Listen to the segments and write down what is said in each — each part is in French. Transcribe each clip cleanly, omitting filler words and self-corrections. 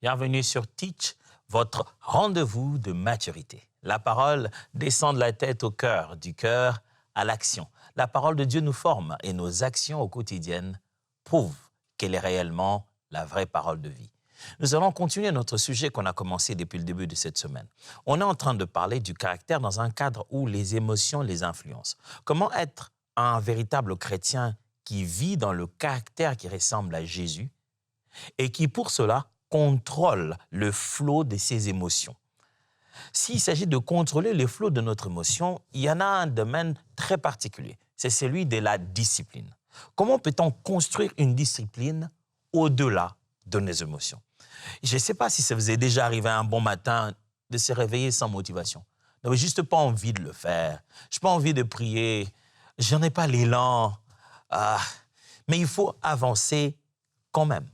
Bienvenue sur Teach, votre rendez-vous de maturité. La parole descend de la tête au cœur, du cœur à l'action. La parole de Dieu nous forme et nos actions au quotidien prouvent qu'elle est réellement la vraie parole de vie. Nous allons continuer notre sujet qu'on a commencé depuis le début de cette semaine. On est en train de parler du caractère dans un cadre où les émotions les influencent. Comment être un véritable chrétien qui vit dans le caractère qui ressemble à Jésus et qui, pour cela, contrôle le flot de ses émotions. S'il s'agit de contrôler le flot de notre émotion, il y en a un domaine très particulier. C'est celui de la discipline. Comment peut-on construire une discipline au-delà de nos émotions? Je ne sais pas si ça vous est déjà arrivé un bon matin de se réveiller sans motivation. Je n'avais juste pas envie de le faire. Je n'ai pas envie de prier. Je n'en ai pas l'élan. Mais il faut avancer quand même.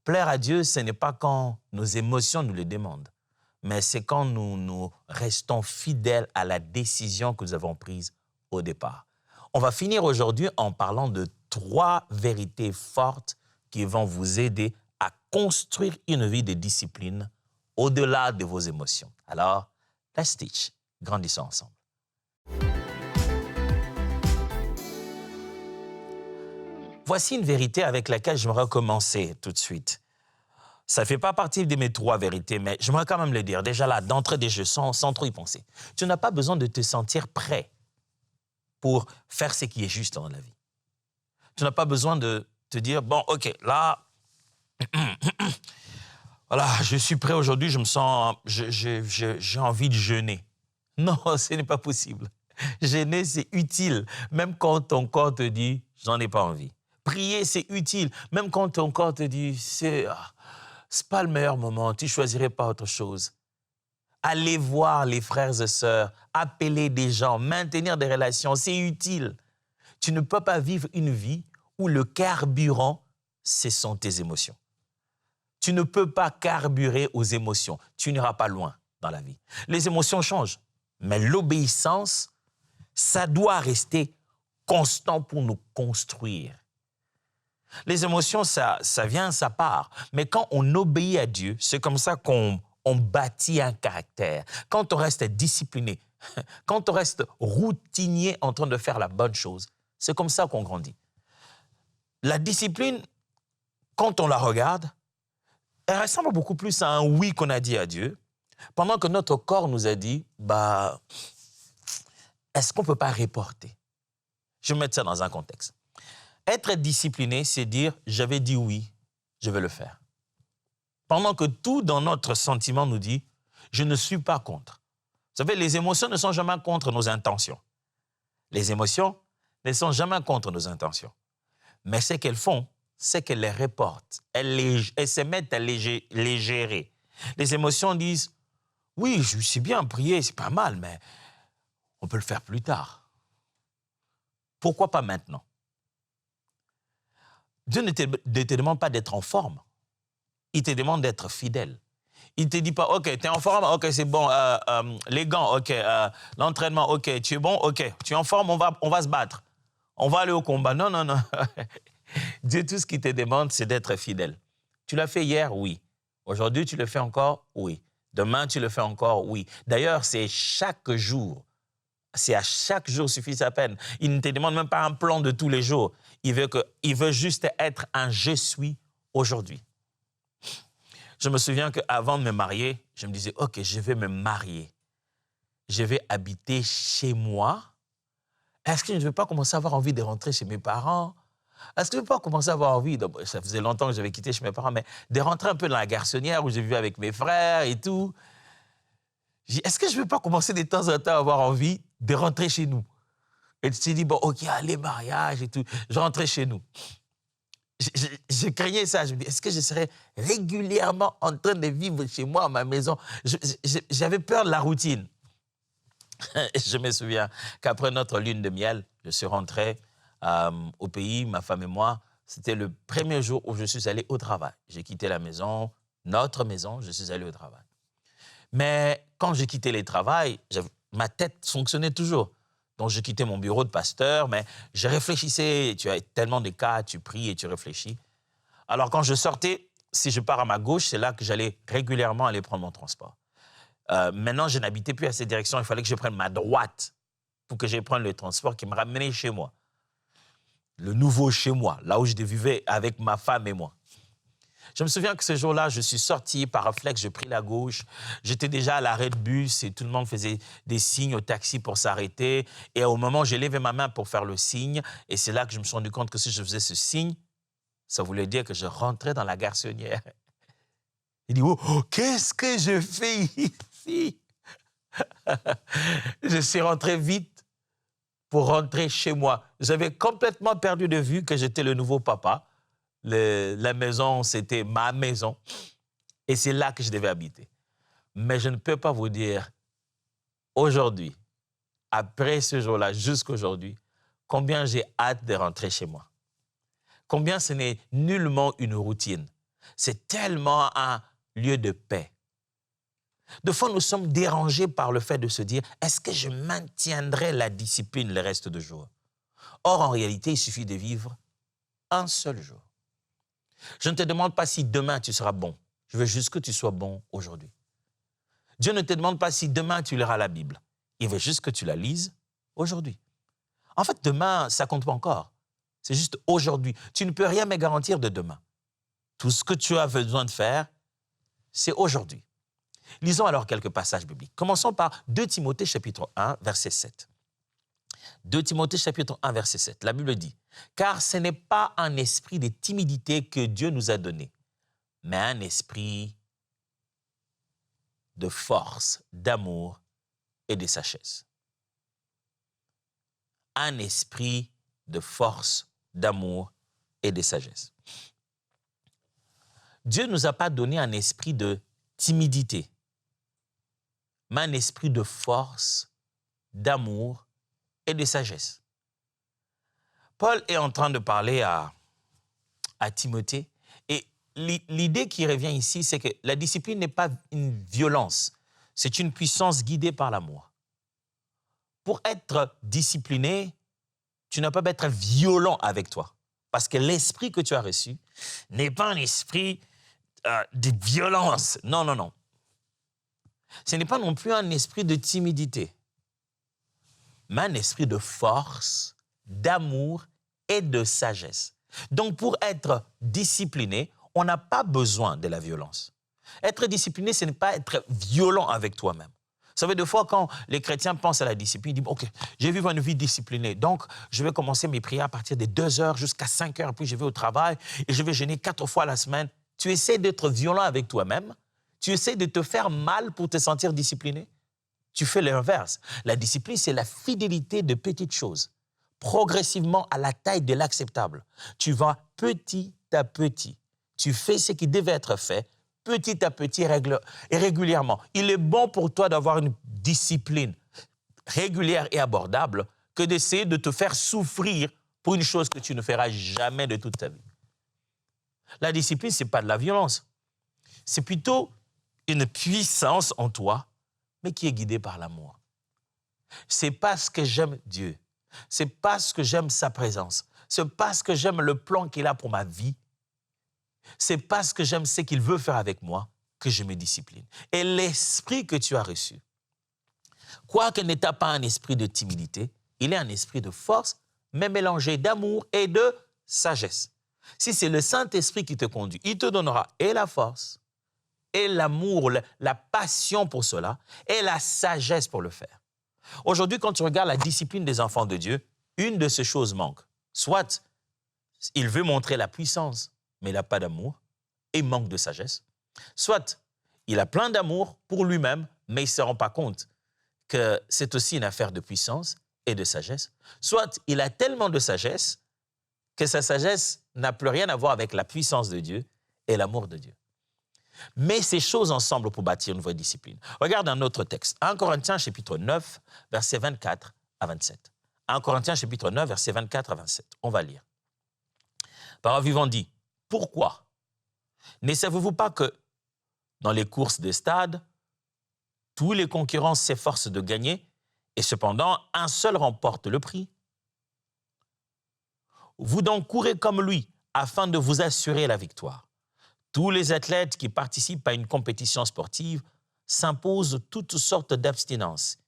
Plaire à Dieu, ce n'est pas quand nos émotions nous le demandent, mais c'est quand nous restons fidèles à la décision que nous avons prise au départ. On va finir aujourd'hui en parlant de 3 vérités fortes qui vont vous aider à construire une vie de discipline au-delà de vos émotions. Alors, let's teach. Grandissons ensemble. Voici une vérité avec laquelle j'aimerais commencer tout de suite. Ça ne fait pas partie de mes 3 vérités, mais j'aimerais quand même le dire. Déjà là, d'entrée des jeux, sans trop y penser. Tu n'as pas besoin de te sentir prêt pour faire ce qui est juste dans la vie. Tu n'as pas besoin de te dire, bon, OK, là, voilà, je suis prêt aujourd'hui, je me sens, j'ai envie de jeûner. Non, ce n'est pas possible. Jeûner, c'est utile, même quand ton corps te dit, j'en ai pas envie. Prier, c'est utile, même quand ton corps te dit, c'est pas le meilleur moment, tu choisirais pas autre chose. Aller voir les frères et sœurs, appeler des gens, maintenir des relations, c'est utile. Tu ne peux pas vivre une vie où le carburant, ce sont tes émotions. Tu ne peux pas carburer aux émotions. Tu n'iras pas loin dans la vie. Les émotions changent, mais l'obéissance, ça doit rester constant pour nous construire. Les émotions, ça vient, ça part. Mais quand on obéit à Dieu, c'est comme ça qu'on bâtit un caractère. Quand on reste discipliné, quand on reste routinier en train de faire la bonne chose, c'est comme ça qu'on grandit. La discipline, quand on la regarde, elle ressemble beaucoup plus à un oui qu'on a dit à Dieu, pendant que notre corps nous a dit, est-ce qu'on ne peut pas reporter? Je vais mettre ça dans un contexte. Être discipliné, c'est dire, j'avais dit oui, je vais le faire. Pendant que tout dans notre sentiment nous dit, je ne suis pas contre. Vous savez, les émotions ne sont jamais contre nos intentions. Les émotions ne sont jamais contre nos intentions. Mais ce qu'elles font, c'est qu'elles les reportent. Elles se mettent à les gérer. Les émotions disent, oui, je suis bien prié, c'est pas mal, mais on peut le faire plus tard. Pourquoi pas maintenant? Dieu ne te demande pas d'être en forme. Il te demande d'être fidèle. Il ne te dit pas, OK, tu es en forme, OK, c'est bon, les gants, OK, l'entraînement, OK, tu es bon, OK, tu es en forme, on va se battre. On va aller au combat. Non, non, non. Dieu, tout ce qu'il te demande, c'est d'être fidèle. Tu l'as fait hier, oui. Aujourd'hui, tu le fais encore, oui. Demain, tu le fais encore, oui. D'ailleurs, c'est chaque jour. C'est à chaque jour suffit sa peine. Il ne te demande même pas un plan de tous les jours. Il veut juste être un « je suis » aujourd'hui. Je me souviens qu'avant de me marier, je me disais, OK, je vais me marier. Je vais habiter chez moi. Est-ce que je ne vais pas commencer à avoir envie de rentrer chez mes parents? Est-ce que je ne vais pas commencer à avoir envie, ça faisait longtemps que j'avais quitté chez mes parents, mais de rentrer un peu dans la garçonnière où j'ai vécu avec mes frères et tout. Est-ce que je ne vais pas commencer de temps en temps à avoir envie de rentrer chez nous? Et tu te dis, bon, OK, les mariages et tout, je rentrais chez nous. Je craignais ça. Je me dis, est-ce que je serais régulièrement en train de vivre chez moi, à ma maison? J'avais peur de la routine. Je me souviens qu'après notre lune de miel, je suis rentré au pays, ma femme et moi. C'était le premier jour où je suis allé au travail. J'ai quitté la maison, notre maison, je suis allé au travail. Mais quand j'ai quitté le travail, ma tête fonctionnait toujours. Donc, je quittais mon bureau de pasteur, mais je réfléchissais. Tu as tellement de cas, tu pries et tu réfléchis. Alors, quand je sortais, si je pars à ma gauche, c'est là que j'allais régulièrement aller prendre mon transport. Maintenant, je n'habitais plus à cette direction. Il fallait que je prenne ma droite pour que j'aille prendre le transport qui me ramenait chez moi. Le nouveau chez moi, là où je vivais avec ma femme et moi. Je me souviens que ce jour-là, je suis sorti par réflexe, j'ai pris la gauche. J'étais déjà à l'arrêt de bus et tout le monde faisait des signes au taxi pour s'arrêter. Et au moment où j'ai levé ma main pour faire le signe, et c'est là que je me suis rendu compte que si je faisais ce signe, ça voulait dire que je rentrais dans la garçonnière. Il dit, oh, qu'est-ce que je fais ici? Je suis rentré vite pour rentrer chez moi. J'avais complètement perdu de vue que j'étais le nouveau papa. La maison, c'était ma maison. Et c'est là que je devais habiter. Mais je ne peux pas vous dire, aujourd'hui, après ce jour-là, jusqu'aujourd'hui, combien j'ai hâte de rentrer chez moi. Combien ce n'est nullement une routine. C'est tellement un lieu de paix. Des fois, nous sommes dérangés par le fait de se dire, est-ce que je maintiendrai la discipline le reste du jour? Or, en réalité, il suffit de vivre un seul jour. Je ne te demande pas si demain tu seras bon. Je veux juste que tu sois bon aujourd'hui. Dieu ne te demande pas si demain tu liras la Bible. Il veut juste que tu la lises aujourd'hui. En fait, demain, ça ne compte pas encore. C'est juste aujourd'hui. Tu ne peux rien me garantir de demain. Tout ce que tu as besoin de faire, c'est aujourd'hui. Lisons alors quelques passages bibliques. Commençons par 2 Timothée chapitre 1, verset 7. 2 Timothée chapitre 1, verset 7. La Bible dit, « Car ce n'est pas un esprit de timidité que Dieu nous a donné, mais un esprit de force, d'amour et de sagesse. » Un esprit de force, d'amour et de sagesse. Dieu ne nous a pas donné un esprit de timidité, mais un esprit de force, d'amour et de sagesse. Paul est en train de parler à Timothée et l'idée qui revient ici, c'est que la discipline n'est pas une violence, c'est une puissance guidée par l'amour. Pour être discipliné, tu n'as pas à être violent avec toi, parce que l'esprit que tu as reçu n'est pas un esprit de violence. Non, non, non. Ce n'est pas non plus un esprit de timidité, mais un esprit de force, d'amour et de sagesse. Donc, pour être discipliné, on n'a pas besoin de la violence. Être discipliné, ce n'est pas être violent avec toi-même. Vous savez, des fois, quand les chrétiens pensent à la discipline, ils disent « Ok, je vais vivre une vie disciplinée, donc je vais commencer mes prières à partir de 2 heures jusqu'à 5 heures, puis je vais au travail et je vais jeûner 4 fois la semaine. » Tu essaies d'être violent avec toi-même, tu essaies de te faire mal pour te sentir discipliné. Tu fais l'inverse. La discipline, c'est la fidélité de petites choses, progressivement à la taille de l'acceptable. Tu vas petit à petit. Tu fais ce qui devait être fait, petit à petit et régulièrement. Il est bon pour toi d'avoir une discipline régulière et abordable que d'essayer de te faire souffrir pour une chose que tu ne feras jamais de toute ta vie. La discipline, ce n'est pas de la violence. C'est plutôt une puissance en toi, mais qui est guidée par l'amour. C'est parce que j'aime Dieu. C'est parce que j'aime sa présence. C'est parce que j'aime le plan qu'il a pour ma vie. C'est parce que j'aime ce qu'il veut faire avec moi que je me discipline. Et l'esprit que tu as reçu, quoique n'étant pas un esprit de timidité, il est un esprit de force, mais mélangé d'amour et de sagesse. Si c'est le Saint-Esprit qui te conduit, il te donnera et la force, et l'amour, la passion pour cela, et la sagesse pour le faire. Aujourd'hui, quand tu regardes la discipline des enfants de Dieu, une de ces choses manque. Soit il veut montrer la puissance, mais il n'a pas d'amour, et manque de sagesse. Soit il a plein d'amour pour lui-même, mais il ne se rend pas compte que c'est aussi une affaire de puissance et de sagesse. Soit il a tellement de sagesse que sa sagesse n'a plus rien à voir avec la puissance de Dieu et l'amour de Dieu. Mets ces choses ensemble pour bâtir une vraie discipline. Regarde un autre texte. 1 Corinthiens chapitre 9, versets 24 à 27. 1 Corinthiens chapitre 9, versets 24 à 27. On va lire. Parole vivante dit, « Pourquoi ne savez-vous pas que dans les courses de stade, tous les concurrents s'efforcent de gagner et cependant un seul remporte le prix? Vous donc courez comme lui afin de vous assurer la victoire. Tous les athlètes qui participent à une compétition sportive s'imposent toutes sortes d'abstinences.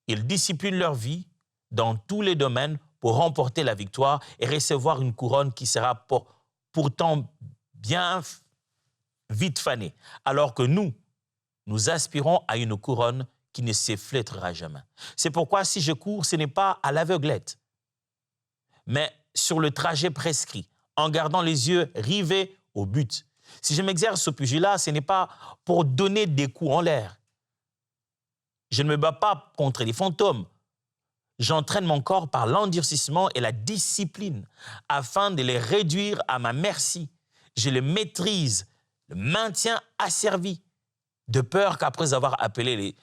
Ils disciplinent leur vie dans tous les domaines pour remporter la victoire et recevoir une couronne qui sera pourtant bien vite fanée, alors que nous aspirons à une couronne qui ne s'efflétera jamais. C'est pourquoi si je cours, ce n'est pas à l'aveuglette, mais sur le trajet prescrit, en gardant les yeux rivés au but. Si je m'exerce au pugilat, ce n'est pas pour donner des coups en l'air. Je ne me bats pas contre les fantômes. J'entraîne mon corps par l'endurcissement et la discipline afin de les réduire à ma merci. Je les maîtrise, le maintiens asservi, de peur qu'après avoir appelé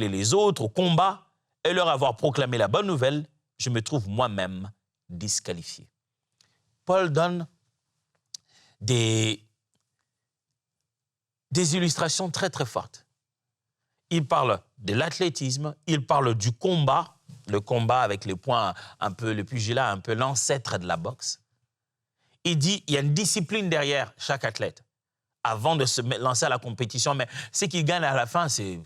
les autres au combat et leur avoir proclamé la bonne nouvelle, je me trouve moi-même disqualifié. Paul donne des illustrations très très fortes. Il parle de l'athlétisme, il parle du combat, le combat avec les poings, un peu le pugilat, un peu l'ancêtre de la boxe. Il dit qu'il y a une discipline derrière chaque athlète avant de se lancer à la compétition, mais ce qu'il gagne à la fin, c'est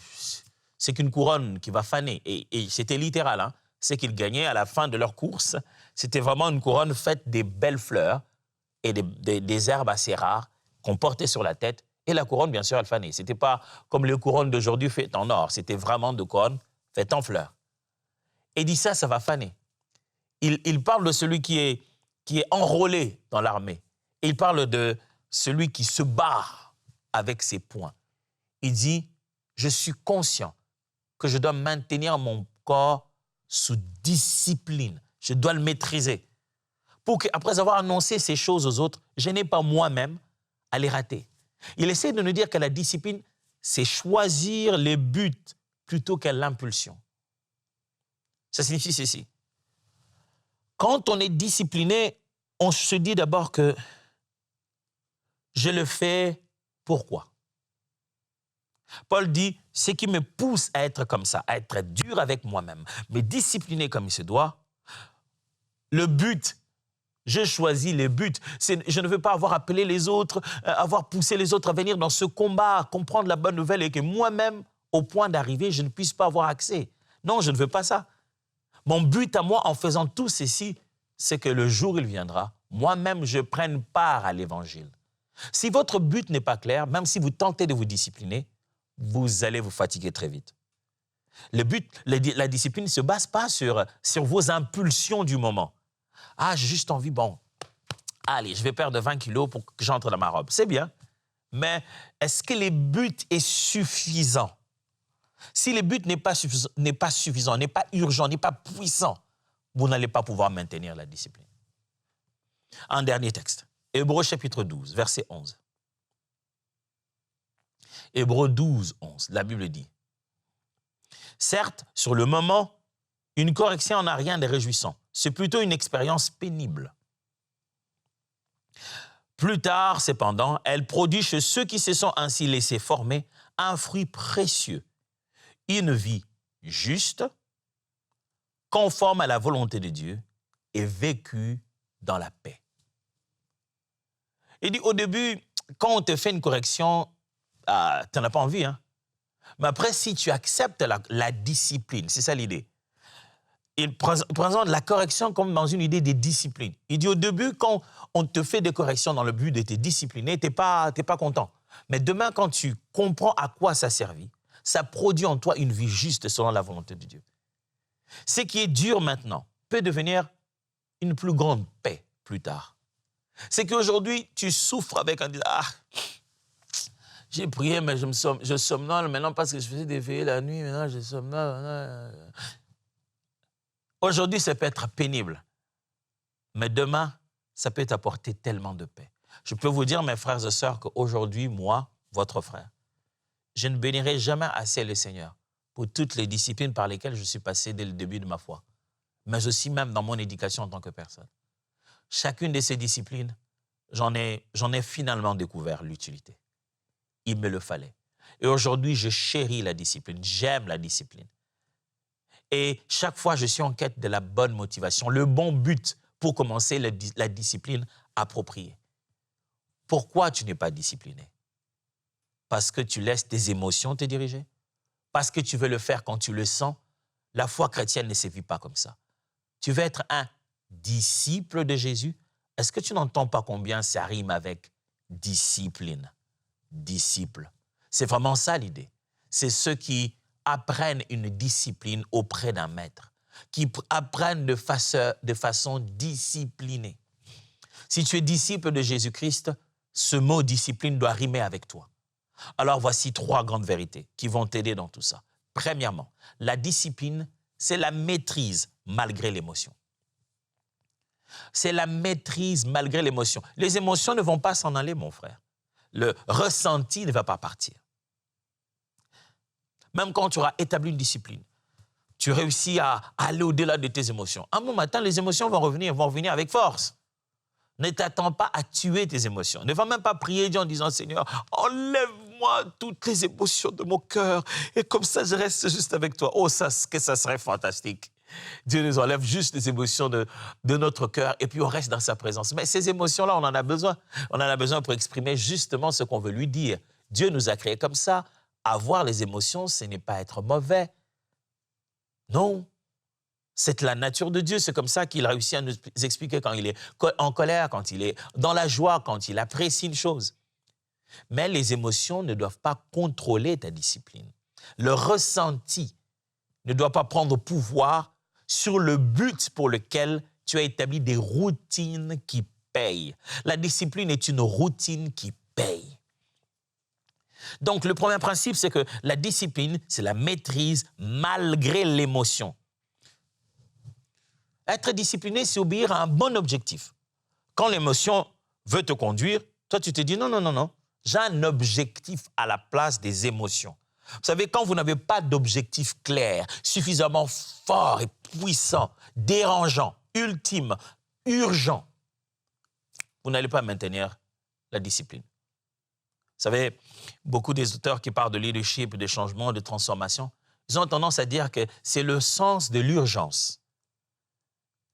qu'une couronne qui va faner. Et c'était littéral, hein. Ce qu'ils gagnaient à la fin de leur course, c'était vraiment une couronne faite des belles fleurs et des herbes assez rares qu'on portait sur la tête. Et la couronne, bien sûr, elle fanait. Ce n'était pas comme les couronnes d'aujourd'hui faites en or. C'était vraiment de couronnes faites en fleurs. Et il dit ça va faner. Il parle de celui qui est enrôlé dans l'armée. Il parle de celui qui se bat avec ses poings. Il dit, je suis conscient que je dois maintenir mon corps sous discipline. Je dois le maîtriser. Pour qu'après avoir annoncé ces choses aux autres, je n'ai pas moi-même à les rater. Il essaie de nous dire que la discipline, c'est choisir les buts plutôt que l'impulsion. Ça signifie ceci. Quand on est discipliné, on se dit d'abord que je le fais pourquoi? Paul dit, ce qui me pousse à être comme ça, à être dur avec moi-même, mais discipliné comme il se doit, le but, je choisis les buts. Je ne veux pas avoir appelé les autres, avoir poussé les autres à venir dans ce combat, à comprendre la bonne nouvelle et que moi-même, au point d'arriver, je ne puisse pas avoir accès. Non, je ne veux pas ça. Mon but à moi, en faisant tout ceci, c'est que le jour où il viendra, moi-même, je prenne part à l'évangile. Si votre but n'est pas clair, même si vous tentez de vous discipliner, vous allez vous fatiguer très vite. Le but, la discipline ne se base pas sur vos impulsions du moment. Ah, j'ai juste envie, bon, allez, je vais perdre 20 kilos pour que j'entre dans ma robe. C'est bien, mais est-ce que le but est suffisant? Si le but n'est pas suffisant, n'est pas urgent, n'est pas puissant, vous n'allez pas pouvoir maintenir la discipline. Un dernier texte, Hébreux chapitre 12, verset 11. Hébreux 12, 11, la Bible dit, « Certes, sur le moment, une correction n'a rien de réjouissant. C'est plutôt une expérience pénible. Plus tard, cependant, elle produit chez ceux qui se sont ainsi laissés former un fruit précieux, une vie juste, conforme à la volonté de Dieu et vécue dans la paix. » Il dit, au début, quand on te fait une correction, tu n'en as pas envie, hein? Mais après, si tu acceptes la discipline, c'est ça l'idée. Il présente la correction comme dans une idée de discipline. Il dit au début, quand on te fait des corrections dans le but de te discipliner, tu n'es pas content. Mais demain, quand tu comprends à quoi ça servit, ça produit en toi une vie juste selon la volonté de Dieu. Ce qui est dur maintenant peut devenir une plus grande paix plus tard. C'est qu'aujourd'hui, tu souffres avec un disant, j'ai prié, mais je somnole maintenant parce que je faisais des veillées la nuit, maintenant je somnole. Aujourd'hui, ça peut être pénible, mais demain, ça peut t'apporter tellement de paix. Je peux vous dire, mes frères et sœurs, qu'aujourd'hui, moi, votre frère, je ne bénirai jamais assez le Seigneur pour toutes les disciplines par lesquelles je suis passé dès le début de ma foi, mais aussi même dans mon éducation en tant que personne. Chacune de ces disciplines, j'en ai finalement découvert l'utilité. Il me le fallait. Et aujourd'hui, je chéris la discipline, j'aime la discipline. Et chaque fois, je suis en quête de la bonne motivation, le bon but pour commencer la discipline appropriée. Pourquoi tu n'es pas discipliné? Parce que tu laisses tes émotions te diriger? Parce que tu veux le faire quand tu le sens? La foi chrétienne ne se vit pas comme ça. Tu veux être un disciple de Jésus? Est-ce que tu n'entends pas combien ça rime avec discipline? Disciple. C'est vraiment ça l'idée. C'est ceux qui apprennent une discipline auprès d'un maître, qui apprennent de façon disciplinée. Si tu es disciple de Jésus-Christ, ce mot discipline doit rimer avec toi. Alors voici 3 grandes vérités qui vont t'aider dans tout ça. Premièrement, la discipline, c'est la maîtrise malgré l'émotion. C'est la maîtrise malgré l'émotion. Les émotions ne vont pas s'en aller, mon frère. Le ressenti ne va pas partir. Même quand tu auras établi une discipline, tu réussis à aller au-delà de tes émotions. Un bon matin, les émotions vont revenir avec force. Ne t'attends pas à tuer tes émotions. Ne va même pas prier Dieu en disant, Seigneur, enlève-moi toutes les émotions de mon cœur et comme ça, je reste juste avec toi. Oh, ça serait fantastique. Dieu nous enlève juste les émotions de notre cœur et puis on reste dans sa présence. Mais ces émotions-là, on en a besoin. On en a besoin pour exprimer justement ce qu'on veut lui dire. Dieu nous a créés comme ça. Avoir les émotions, ce n'est pas être mauvais. Non. C'est la nature de Dieu. C'est comme ça qu'il a réussi à nous expliquer quand il est en colère, quand il est dans la joie, quand il apprécie une chose. Mais les émotions ne doivent pas contrôler ta discipline. Le ressenti ne doit pas prendre pouvoir sur le but pour lequel tu as établi des routines qui payent. La discipline est une routine qui paye. Donc, le premier principe, c'est que la discipline, c'est la maîtrise malgré l'émotion. Être discipliné, c'est obéir à un bon objectif. Quand l'émotion veut te conduire, toi, tu te dis non, non, non, non. J'ai un objectif à la place des émotions. Vous savez, quand vous n'avez pas d'objectif clair, suffisamment fort et puissant, dérangeant, ultime, urgent, vous n'allez pas maintenir la discipline. Vous savez, beaucoup des auteurs qui parlent de leadership, de changement, de transformation, ils ont tendance à dire que c'est le sens de l'urgence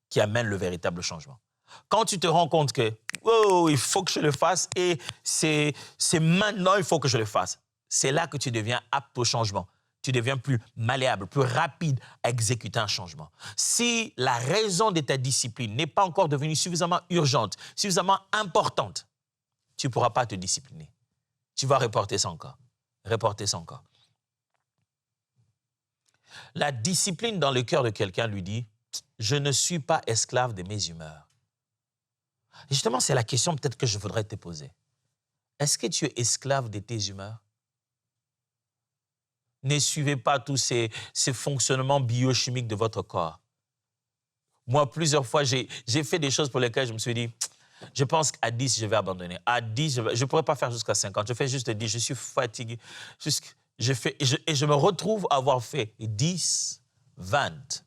qui amène le véritable changement. Quand tu te rends compte que oh, il faut que je le fasse et c'est maintenant il faut que je le fasse, c'est là que tu deviens apte au changement. Tu deviens plus malléable, plus rapide à exécuter un changement. Si la raison de ta discipline n'est pas encore devenue suffisamment urgente, suffisamment importante, tu ne pourras pas te discipliner. Tu vas reporter ça encore. Reporter ça encore. La discipline dans le cœur de quelqu'un lui dit « Je ne suis pas esclave de mes humeurs ». Justement, c'est la question peut-être que je voudrais te poser. Est-ce que tu es esclave de tes humeurs? Ne suivez pas tous ces fonctionnements biochimiques de votre corps. Moi, plusieurs fois, j'ai fait des choses pour lesquelles je me suis dit, je pense qu'à 10, je vais abandonner. À 10, je ne pourrais pas faire jusqu'à 50. Je fais juste 10, je suis fatigué. Et je me retrouve à avoir fait 10, 20,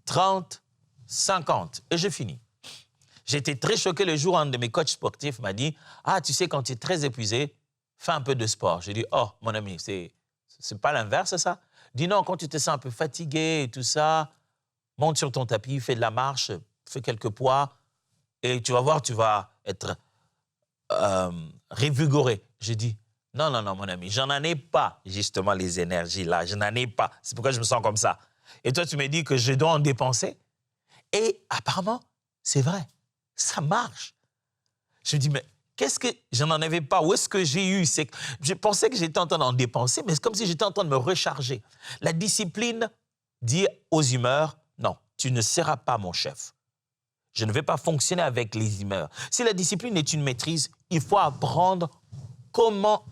30, 50. Et je finis. J'étais très choqué le jour où un de mes coachs sportifs m'a dit, « Ah, tu sais, quand tu es très épuisé, fais un peu de sport. » J'ai dit, « Oh, mon ami, c'est pas l'inverse, ça? » Il dit, « Non, quand tu te sens un peu fatigué et tout ça, monte sur ton tapis, fais de la marche, fais quelques poids et tu vas voir, tu vas être revigoré. » J'ai dit, « Non, non, non, mon ami, j'en ai pas justement les énergies là, je n'en ai pas. C'est pourquoi je me sens comme ça. Et toi, tu me dis que je dois en dépenser? » Et apparemment, c'est vrai. Ça marche. Je me dis, mais qu'est-ce que... Je n'en avais pas. Où est-ce que j'ai eu? Je pensais que j'étais en train d'en dépenser, mais c'est comme si j'étais en train de me recharger. La discipline dit aux humeurs, non, tu ne seras pas mon chef. Je ne vais pas fonctionner avec les humeurs. Si la discipline est une maîtrise, il faut apprendre comment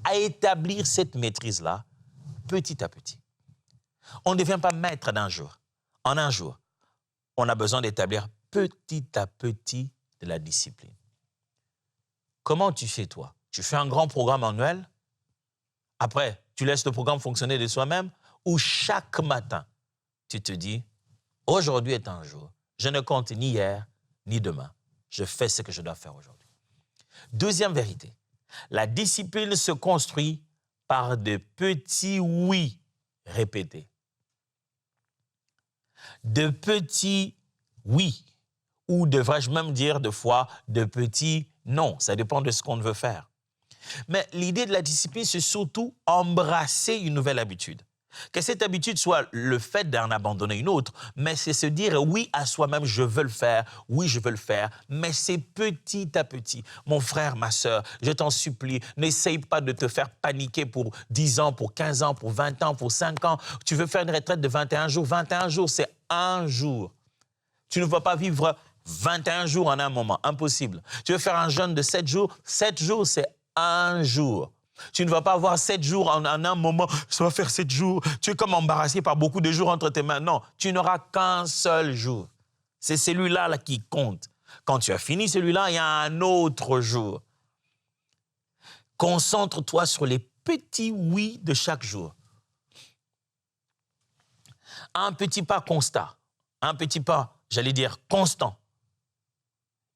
à établir cette maîtrise-là petit à petit. On ne devient pas maître d'un jour. En un jour, on a besoin d'établir petit à petit de la discipline. Comment tu fais, toi? Tu fais un grand programme annuel, après, tu laisses le programme fonctionner de soi-même, ou chaque matin, tu te dis, aujourd'hui est un jour, je ne compte ni hier, ni demain, je fais ce que je dois faire aujourd'hui. Deuxième vérité, la discipline se construit par de petits oui répétés. De petits oui, ou devrais-je même dire de fois de petits Non, ça dépend de ce qu'on veut faire. Mais l'idée de la discipline, c'est surtout embrasser une nouvelle habitude. Que cette habitude soit le fait d'en abandonner une autre, mais c'est se dire oui à soi-même, je veux le faire, oui, je veux le faire, mais c'est petit à petit. Mon frère, ma sœur, je t'en supplie, n'essaye pas de te faire paniquer pour 10 ans, pour 15 ans, pour 20 ans, pour 5 ans. Tu veux faire une retraite de 21 jours. 21 jours, c'est un jour. Tu ne vas pas vivre 21 jours en un moment, impossible. Tu veux faire un jeûne de 7 jours, 7 jours, c'est un jour. Tu ne vas pas avoir 7 jours en un moment, ça va faire 7 jours. Tu es comme embarrassé par beaucoup de jours entre tes mains. Non, tu n'auras qu'un seul jour. C'est celui-là là, qui compte. Quand tu as fini celui-là, il y a un autre jour. Concentre-toi sur les petits oui de chaque jour. Un petit pas constat, un petit pas, j'allais dire constant.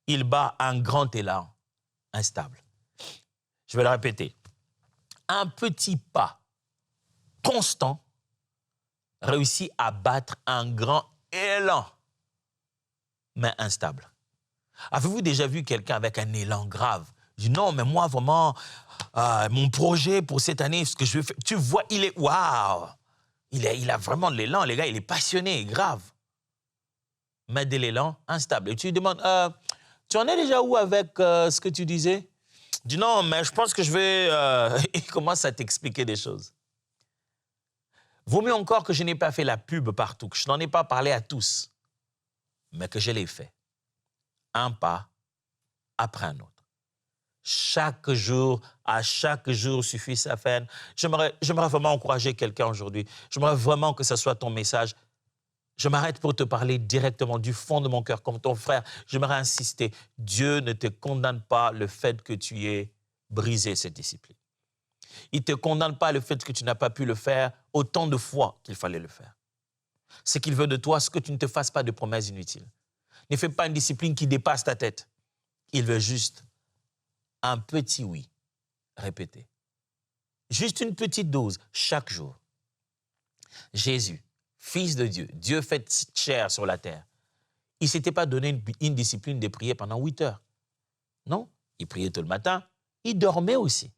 Il bat un grand élan instable. Je vais le répéter. Un petit pas constant réussit à battre un grand élan, mais instable. Avez-vous déjà vu quelqu'un avec un élan grave? Je dis non, mais moi vraiment, mon projet pour cette année, ce que je veux faire, tu vois, il est waouh, il a vraiment de l'élan, les gars, il est passionné, grave. Mais de l'élan instable. Et tu lui demandes, tu en es déjà où avec ce que tu disais? Dis non, mais je pense que je vais... Il commence à t'expliquer des choses. Vaut mieux encore que je n'ai pas fait la pub partout, que je n'en ai pas parlé à tous, mais que je l'ai fait. Un pas après un autre. Chaque jour, à chaque jour suffit sa peine. J'aimerais vraiment encourager quelqu'un aujourd'hui. J'aimerais vraiment que ce soit ton message. Je m'arrête pour te parler directement du fond de mon cœur, comme ton frère. J'aimerais insister. Dieu ne te condamne pas le fait que tu aies brisé cette discipline. Il ne te condamne pas le fait que tu n'as pas pu le faire autant de fois qu'il fallait le faire. Ce qu'il veut de toi, c'est que tu ne te fasses pas de promesses inutiles. Ne fais pas une discipline qui dépasse ta tête. Il veut juste un petit oui répété. Juste une petite dose chaque jour. Jésus, Fils de Dieu, Dieu fait chair sur la terre. Il ne s'était pas donné une discipline de prier pendant 8 heures. Non, il priait tout le matin, il dormait aussi.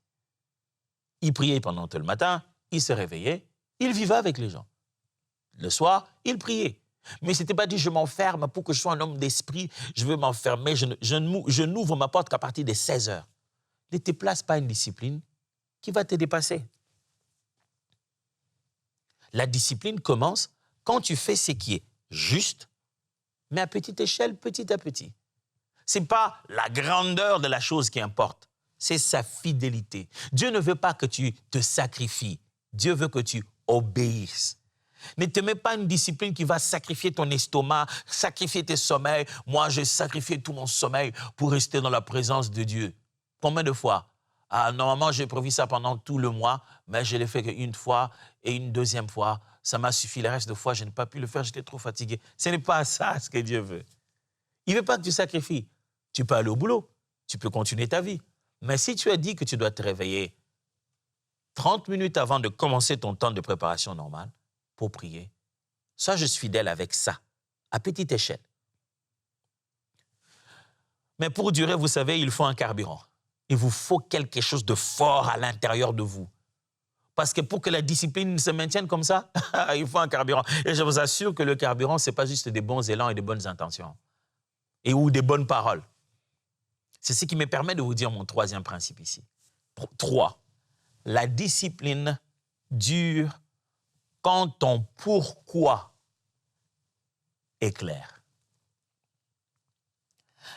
Il priait pendant tout le matin, il se réveillait, il vivait avec les gens. Le soir, il priait. Mais il ne s'était pas dit, je m'enferme pour que je sois un homme d'esprit, je veux m'enfermer, je n'ouvre ma porte qu'à partir de 16 heures. Ne te place pas une discipline qui va te dépasser. La discipline commence quand tu fais ce qui est juste, mais à petite échelle, petit à petit. Ce n'est pas la grandeur de la chose qui importe, c'est sa fidélité. Dieu ne veut pas que tu te sacrifies, Dieu veut que tu obéisses. Ne te mets pas une discipline qui va sacrifier ton estomac, sacrifier tes sommeils. Moi, j'ai sacrifié tout mon sommeil pour rester dans la présence de Dieu. Combien de fois? Normalement, j'ai prévu ça pendant tout le mois, mais je l'ai fait qu'une fois et une deuxième fois. Ça m'a suffi. Le reste de fois, je n'ai pas pu le faire, j'étais trop fatigué. Ce n'est pas ça ce que Dieu veut. Il ne veut pas que tu sacrifies. Tu peux aller au boulot, tu peux continuer ta vie. Mais si tu as dit que tu dois te réveiller 30 minutes avant de commencer ton temps de préparation normale pour prier, ça, je suis fidèle avec ça, à petite échelle. Mais pour durer, vous savez, il faut un carburant. Il vous faut quelque chose de fort à l'intérieur de vous. Parce que pour que la discipline se maintienne comme ça, il faut un carburant. Et je vous assure que le carburant, ce n'est pas juste des bons élans et des bonnes intentions. Ou des bonnes paroles. C'est ce qui me permet de vous dire mon troisième principe ici. 3. La discipline dure quand ton pourquoi est clair.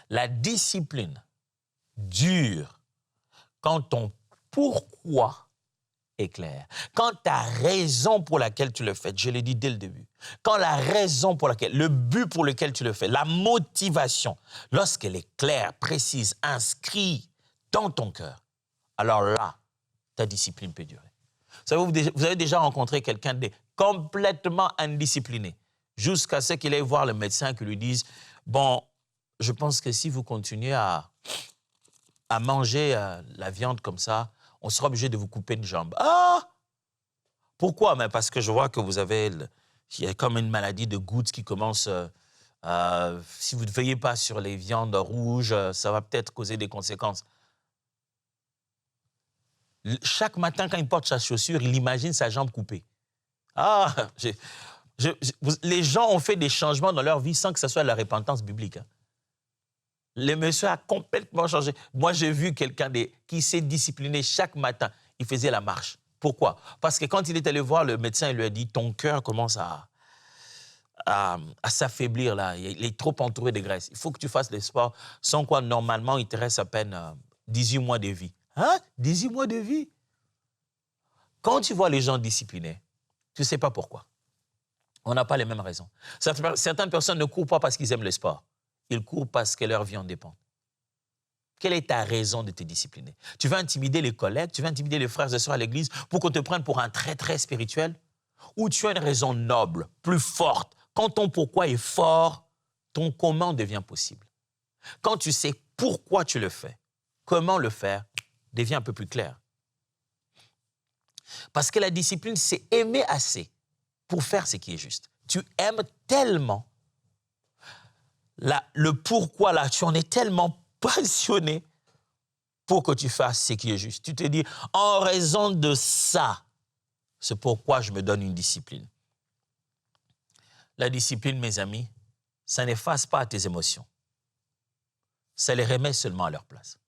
La discipline dure quand ton pourquoi est clair. Quand ta raison pour laquelle tu le fais, je l'ai dit dès le début, quand la raison pour laquelle, le but pour lequel tu le fais, la motivation, lorsqu'elle est claire, précise, inscrite dans ton cœur, alors là, ta discipline peut durer. Vous avez déjà rencontré quelqu'un de complètement indiscipliné, jusqu'à ce qu'il aille voir le médecin qui lui dise « Bon, je pense que si vous continuez à manger la viande comme ça, on sera obligé de vous couper une jambe. » Ah! Pourquoi? Mais parce que je vois que il y a comme une maladie de gouttes qui commence Si vous ne veillez pas sur les viandes rouges, ça va peut-être causer des conséquences. Chaque matin, quand il porte sa chaussure, il imagine sa jambe coupée. Ah, les gens ont fait des changements dans leur vie sans que ce soit la repentance biblique. Le monsieur a complètement changé. Moi, j'ai vu quelqu'un qui s'est discipliné chaque matin. Il faisait la marche. Pourquoi? Parce que quand il est allé voir le médecin, il lui a dit « Ton cœur commence à s'affaiblir là. Il est trop entouré de graisse. Il faut que tu fasses le sport. Sans quoi, normalement, il te reste à peine 18 mois de vie. » Hein? 18 mois de vie? Quand tu vois les gens disciplinés, tu ne sais pas pourquoi. On n'a pas les mêmes raisons. Certaines personnes ne courent pas parce qu'ils aiment le sport. Ils courent parce que leur vie en dépend. Quelle est ta raison de te discipliner? Tu veux intimider les collègues, tu veux intimider les frères et sœurs à l'église pour qu'on te prenne pour un très spirituel? Ou tu as une raison noble, plus forte? Quand ton pourquoi est fort, ton comment devient possible. Quand tu sais pourquoi tu le fais, comment le faire devient un peu plus clair. Parce que la discipline, c'est aimer assez pour faire ce qui est juste. Tu aimes tellement le pourquoi là, tu en es tellement passionné pour que tu fasses ce qui est juste. Tu te dis, en raison de ça, c'est pourquoi je me donne une discipline. La discipline, mes amis, ça n'efface pas tes émotions. Ça les remet seulement à leur place.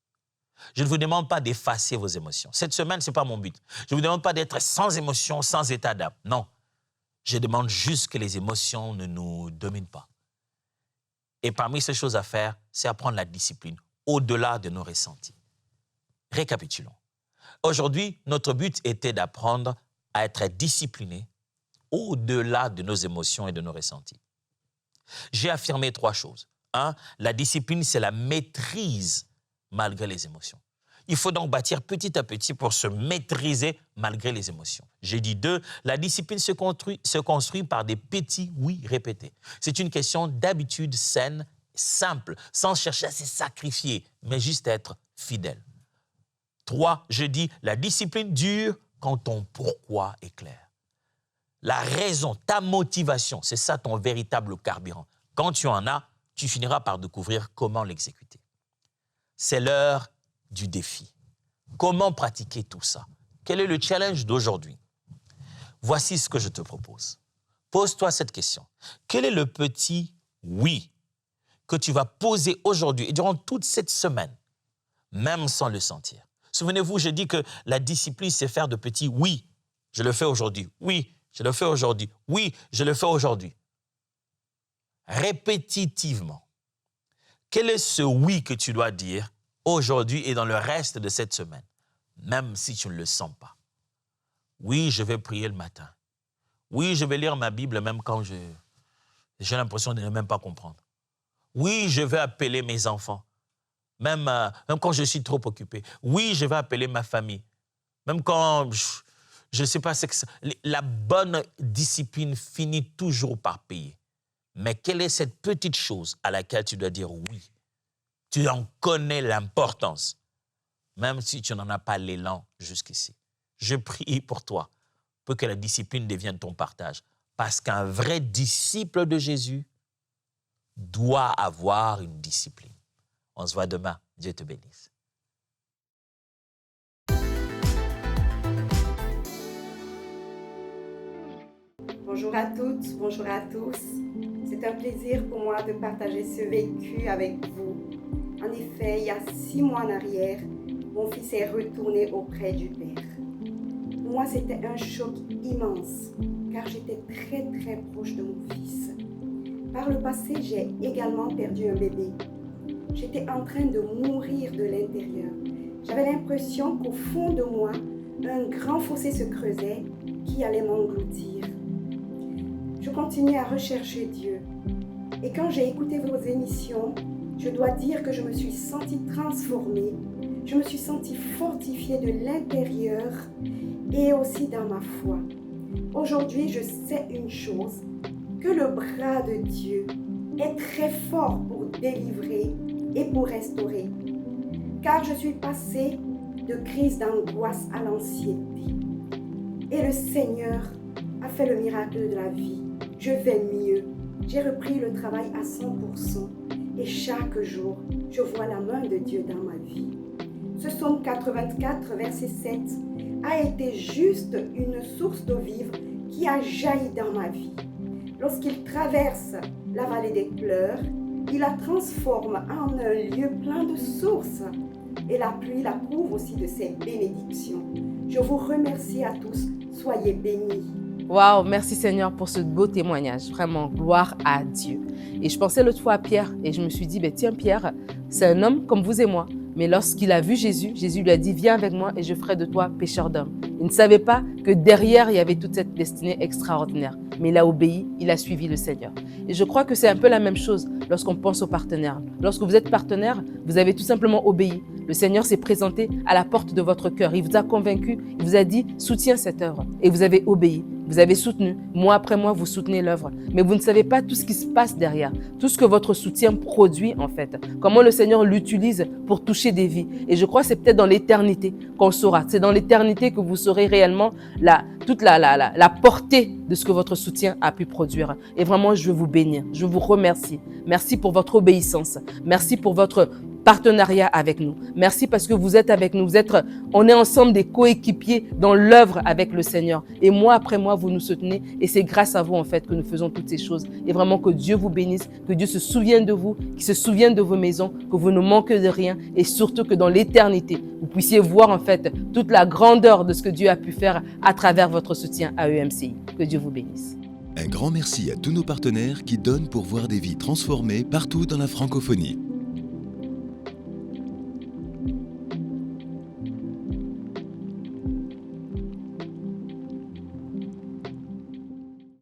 Je ne vous demande pas d'effacer vos émotions. Cette semaine, ce n'est pas mon but. Je ne vous demande pas d'être sans émotion, sans état d'âme. Non. Je demande juste que les émotions ne nous dominent pas. Et parmi ces choses à faire, c'est apprendre la discipline au-delà de nos ressentis. Récapitulons. Aujourd'hui, notre but était d'apprendre à être discipliné au-delà de nos émotions et de nos ressentis. J'ai affirmé 3 choses. 1, la discipline, c'est la maîtrise malgré les émotions. Il faut donc bâtir petit à petit pour se maîtriser malgré les émotions. J'ai dit 2, la discipline se construit par des petits oui répétés. C'est une question d'habitude saine, simple, sans chercher à se sacrifier, mais juste être fidèle. 3, je dis, la discipline dure quand ton pourquoi est clair. La raison, ta motivation, c'est ça ton véritable carburant. Quand tu en as, tu finiras par découvrir comment l'exécuter. C'est l'heure du défi. Comment pratiquer tout ça? Quel est le challenge d'aujourd'hui? Voici ce que je te propose. Pose-toi cette question. Quel est le petit oui que tu vas poser aujourd'hui et durant toute cette semaine, même sans le sentir? Souvenez-vous, j'ai dit que la discipline, c'est faire de petits oui. Je le fais aujourd'hui. Oui, je le fais aujourd'hui. Oui, je le fais aujourd'hui. Répétitivement. Quel est ce oui que tu dois dire aujourd'hui et dans le reste de cette semaine, même si tu ne le sens pas? Oui, je vais prier le matin. Oui, je vais lire ma Bible même quand j'ai l'impression de ne même pas comprendre. Oui, je vais appeler mes enfants, même quand je suis trop occupé. Oui, je vais appeler ma famille, même quand je ne sais pas. La bonne discipline finit toujours par payer. Mais quelle est cette petite chose à laquelle tu dois dire oui? Tu en connais l'importance, même si tu n'en as pas l'élan jusqu'ici. Je prie pour toi, pour que la discipline devienne ton partage. Parce qu'un vrai disciple de Jésus doit avoir une discipline. On se voit demain. Dieu te bénisse. Bonjour à toutes, bonjour à tous. C'est un plaisir pour moi de partager ce vécu avec vous. En effet, il y a 6 mois en arrière, mon fils est retourné auprès du Père. Pour moi, c'était un choc immense, car j'étais très proche de mon fils. Par le passé, j'ai également perdu un bébé. J'étais en train de mourir de l'intérieur. J'avais l'impression qu'au fond de moi, un grand fossé se creusait qui allait m'engloutir. Je continuais à rechercher Dieu. Et quand j'ai écouté vos émissions, je dois dire que je me suis sentie transformée. Je me suis sentie fortifiée de l'intérieur et aussi dans ma foi. Aujourd'hui, je sais une chose, que le bras de Dieu est très fort pour délivrer et pour restaurer. Car je suis passée de crise d'angoisse à l'anxiété. Et le Seigneur a fait le miracle de la vie. Je vais mieux. j'ai repris le travail à 100% et chaque jour, je vois la main de Dieu dans ma vie. Ce psaume 84, verset 7, a été juste une source d'eau vive qui a jailli dans ma vie. Lorsqu'il traverse la vallée des pleurs, il la transforme en un lieu plein de sources. Et la pluie la couvre aussi de ses bénédictions. Je vous remercie à tous. Soyez bénis. Waouh, merci Seigneur pour ce beau témoignage. Vraiment, gloire à Dieu. Et je pensais l'autre fois à Pierre et je me suis dit, tiens Pierre, c'est un homme comme vous et moi. Mais lorsqu'il a vu Jésus, Jésus lui a dit, viens avec moi et je ferai de toi pécheur d'hommes. Il ne savait pas que derrière, il y avait toute cette destinée extraordinaire. Mais il a obéi, il a suivi le Seigneur. Et je crois que c'est un peu la même chose lorsqu'on pense aux partenaires. Lorsque vous êtes partenaire, vous avez tout simplement obéi. Le Seigneur s'est présenté à la porte de votre cœur. Il vous a convaincu, il vous a dit, soutiens cette œuvre. Et vous avez obéi. Vous avez soutenu. Mois après mois, vous soutenez l'œuvre. Mais vous ne savez pas tout ce qui se passe derrière. Tout ce que votre soutien produit, en fait. Comment le Seigneur l'utilise pour toucher des vies. Et je crois que c'est peut-être dans l'éternité qu'on saura. C'est dans l'éternité que vous saurez réellement toute la portée de ce que votre soutien a pu produire. Et vraiment, je veux vous bénir. Je vous remercie. Merci pour votre obéissance. Merci pour votre partenariat avec nous. Merci parce que vous êtes avec nous. On est ensemble des coéquipiers dans l'œuvre avec le Seigneur. Et mois après mois, vous nous soutenez. Et c'est grâce à vous, en fait, que nous faisons toutes ces choses. Et vraiment que Dieu vous bénisse, que Dieu se souvienne de vous, qu'il se souvienne de vos maisons, que vous ne manquez de rien. Et surtout que dans l'éternité, vous puissiez voir, en fait, toute la grandeur de ce que Dieu a pu faire à travers votre soutien à EMCI. Que Dieu vous bénisse. Un grand merci à tous nos partenaires qui donnent pour voir des vies transformées partout dans la francophonie.